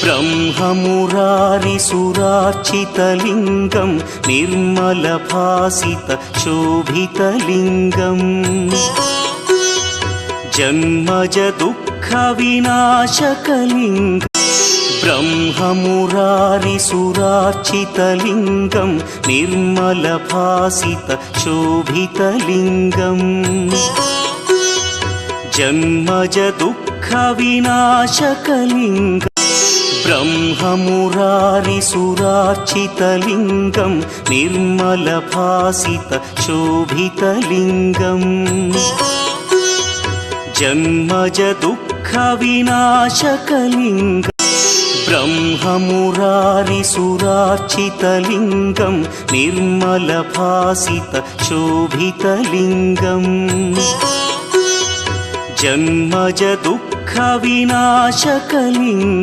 ब्रह्ममुरारिसुरार्चितलिङ्गं निर्मलभासितशोभितलिङ्गम् जन्मजदुःखविनाशकलिङ्गम् ब्रह्ममुरारिसुरार्चितलिङ्गं निर्मलभासितशोभितलिङ्गम् जन्मजदुःखविनाशकलिङ्गम् ब्रह्ममुरारिसुरार्चितलिङ्गं निर्मलभासितशोभितलिङ्गम् जन्मजदुःखविनाशकलिङ्गम् ब्रह्ममुरारिसुरार्चितलिङ्गं निर्मलभासितशोभितलिङ्गम् जन्मजदुःखविनाशकलिङ्गम्